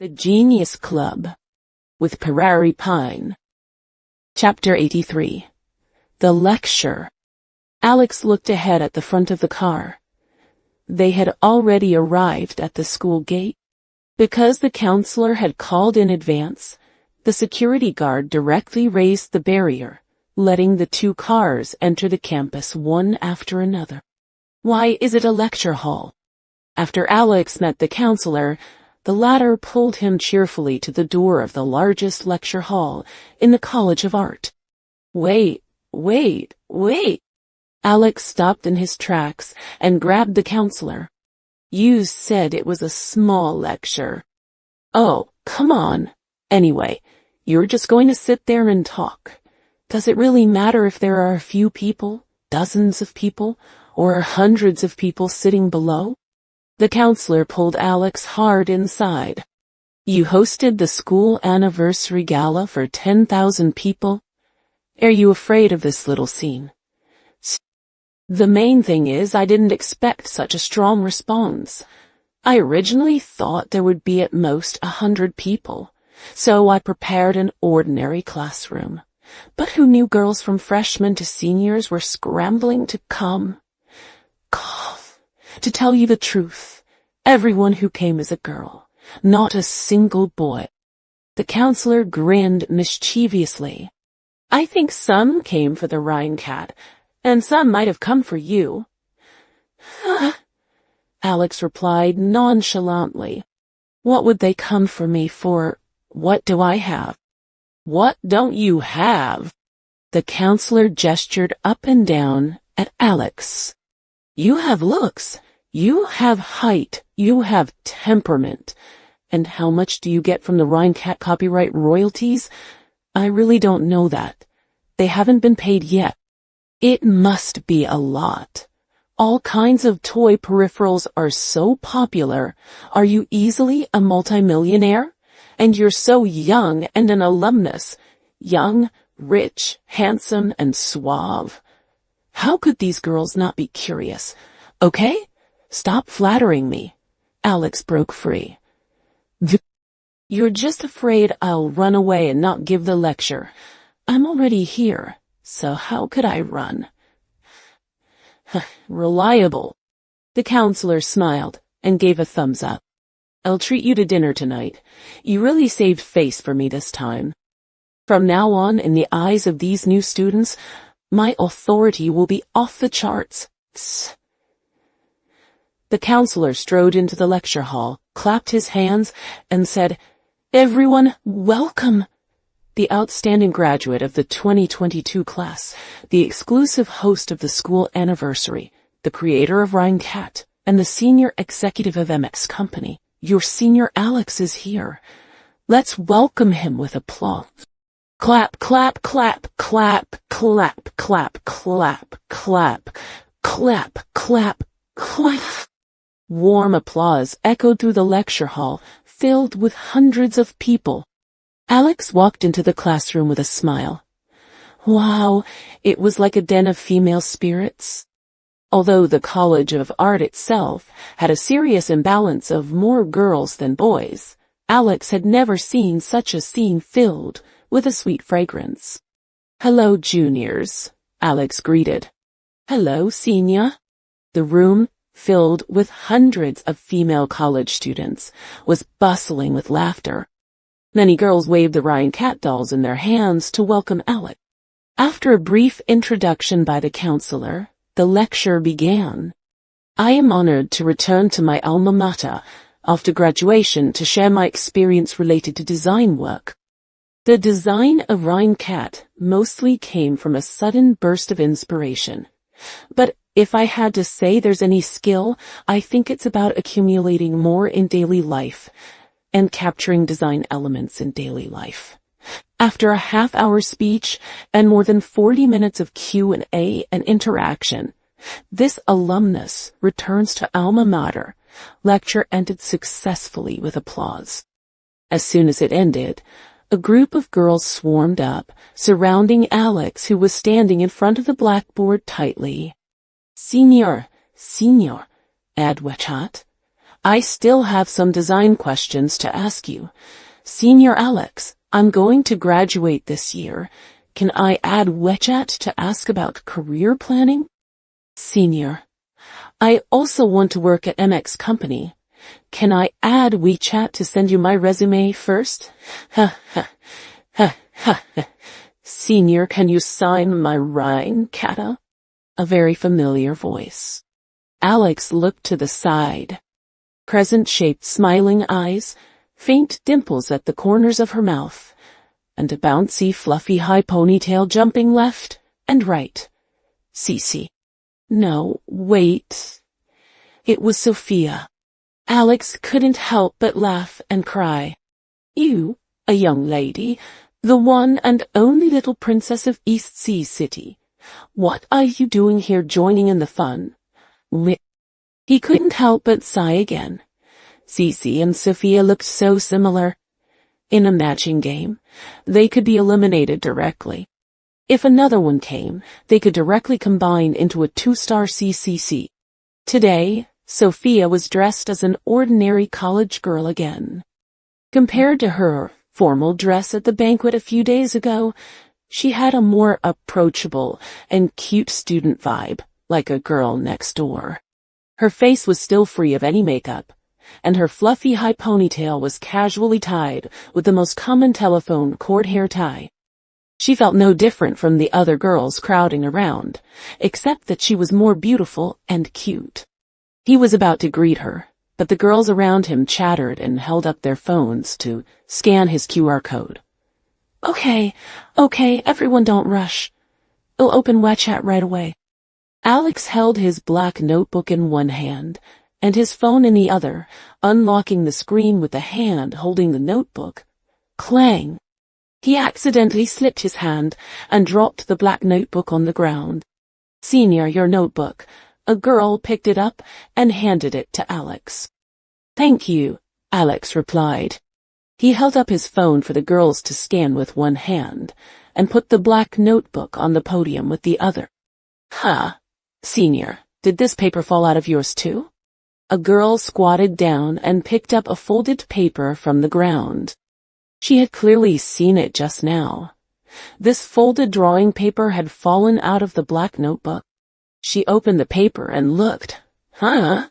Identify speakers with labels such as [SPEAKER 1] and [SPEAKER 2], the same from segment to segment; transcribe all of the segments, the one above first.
[SPEAKER 1] The Genius Club with Prairie Pine. Chapter 83. The Lecture. Alex looked ahead at the front of the car. They had already arrived at the school gate. Because the counselor had called in advance, the security guard directly raised the barrier, letting the two cars enter the campus one after another. Why is it a lecture hall? After Alex met the counselor, the latter pulled him cheerfully to the door of the largest lecture hall in the College of Art. Wait. Alex stopped in his tracks and grabbed the counselor. You said it was a small lecture. Oh, come on. Anyway, you're just going to sit there and talk. Does it really matter if there are a few people, dozens of people, or hundreds of people sitting below? The counselor pulled Alex hard inside. You hosted the school anniversary gala for 10,000 people? Are you afraid of this little scene? The main thing is I didn't expect such a strong response. I originally thought there would be at most 100 people, so I prepared an ordinary classroom. But who knew girls from freshmen to seniors were scrambling to come? To tell you the truth, everyone who came is a girl, not a single boy. The counselor grinned mischievously. I think some came for the Rhine cat, and some might have come for you. Alex replied nonchalantly. What would they come for me for? What do I have? What don't you have? The counselor gestured up and down at Alex. You have looks. You have height. You have temperament. And how much do you get from the Rhine cat copyright royalties? I really don't know that. They haven't been paid yet. It must be a lot. All kinds of toy peripherals are so popular. Are you easily a multimillionaire? And you're so young and an alumnus. Young, rich, handsome, and suave. How could these girls not be curious? Okay? Stop flattering me. Alex broke free. You're just afraid I'll run away and not give the lecture. I'm already here, so how could I run? Reliable. The counselor smiled and gave a thumbs up. I'll treat you to dinner tonight. You really saved face for me this time. From now on, in the eyes of these new students, my authority will be off the charts. The counselor strode into the lecture hall, clapped his hands, and said, Everyone, welcome! The outstanding graduate of the 2022 class, the exclusive host of the school anniversary, the creator of Rhine Cat, and the senior executive of MX Company. Your senior Alex is here. Let's welcome him with applause. Clap, clap, clap, clap, clap, clap, clap, clap, clap, clap, clap. Warm applause echoed through the lecture hall, filled with hundreds of people. Alex walked into the classroom with a smile. Wow, it was like a den of female spirits. Although the College of Art itself had a serious imbalance of more girls than boys, Alex had never seen such a scene filled with a sweet fragrance. Hello, juniors, Alex greeted. Hello, senior. The room, filled with hundreds of female college students, was bustling with laughter. Many girls waved the Rhine cat dolls in their hands to welcome Alex. After a brief introduction by the counselor, the lecture began. I am honored to return to my alma mater after graduation to share my experience related to design work. The design of Rhine Cat mostly came from a sudden burst of inspiration. But if I had to say there's any skill, I think it's about accumulating more in daily life and capturing design elements in daily life. After a half-hour speech and more than 40 minutes of Q&A and interaction, this alumnus returns to alma mater. Lecture ended successfully with applause. As soon as it ended, a group of girls swarmed up, surrounding Alex, who was standing in front of the blackboard tightly. Senior, advocate, I still have some design questions to ask you. Senior Alex, I'm going to graduate this year. Can I add WeChat to ask about career planning? Senior, I also want to work at MX Company. Can I add WeChat to send you my resume first? Ha ha ha ha. Senior, can you sign my Rhine, Kata? A very familiar voice. Alex looked to the side. Crescent-shaped smiling eyes, faint dimples at the corners of her mouth, and a bouncy, fluffy high ponytail jumping left and right. Cece. No, wait. It was Sophia. Alex couldn't help but laugh and cry. You, a young lady, the one and only little princess of East Sea City. What are you doing here joining in the fun? He couldn't help but sigh again. Cece and Sophia looked so similar. In a matching game, they could be eliminated directly. If another one came, they could directly combine into a 2-star CCC. Today, Sophia was dressed as an ordinary college girl again. Compared to her formal dress at the banquet a few days ago, she had a more approachable and cute student vibe, like a girl next door. Her face was still free of any makeup, and her fluffy high ponytail was casually tied with the most common telephone cord hair tie. She felt no different from the other girls crowding around, except that she was more beautiful and cute. He was about to greet her, but the girls around him chattered and held up their phones to scan his QR code. Okay, everyone don't rush. I'll open WeChat right away. Alex held his black notebook in one hand and his phone in the other, unlocking the screen with the hand holding the notebook. Clang! He accidentally slipped his hand and dropped the black notebook on the ground. Senior, your notebook. A girl picked it up and handed it to Alex. Thank you, Alex replied. He held up his phone for the girls to scan with one hand and put the black notebook on the podium with the other. Senior, did this paper fall out of yours too? A girl squatted down and picked up a folded paper from the ground. She had clearly seen it just now. This folded drawing paper had fallen out of the black notebook. She opened the paper and looked. Huh?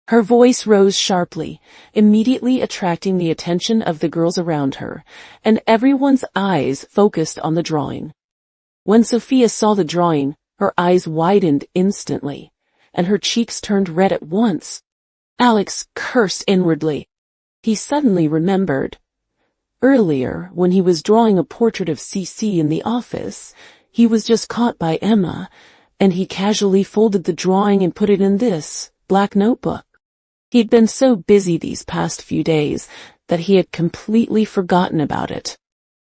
[SPEAKER 1] Her voice rose sharply, immediately attracting the attention of the girls around her, and everyone's eyes focused on the drawing. When Sophia saw the drawing, her eyes widened instantly, and her cheeks turned red at once. Alex cursed inwardly. He suddenly remembered. Earlier, when he was drawing a portrait of CC in the office, he was just caught by Emma, and he casually folded the drawing and put it in this black notebook. He'd been so busy these past few days that he had completely forgotten about it.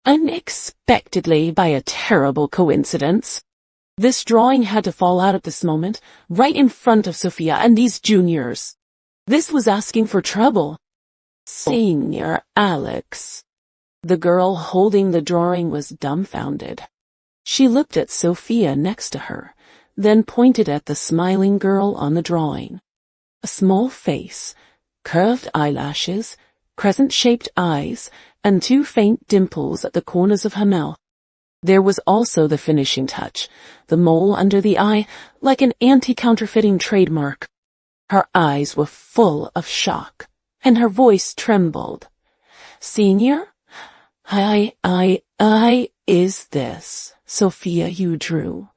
[SPEAKER 1] Unexpectedly, by a terrible coincidence, this drawing had to fall out at this moment, right in front of Sophia and these juniors. This was asking for trouble. Senior Alex. The girl holding the drawing was dumbfounded. She looked at Sophia next to her, then pointed at the smiling girl on the drawing. A small face, curved eyelashes, crescent-shaped eyes, and 2 faint dimples at the corners of her mouth. There was also the finishing touch, the mole under the eye, like an anti-counterfeiting trademark. Her eyes were full of shock, and her voice trembled. Senior? Is this Sophia you drew?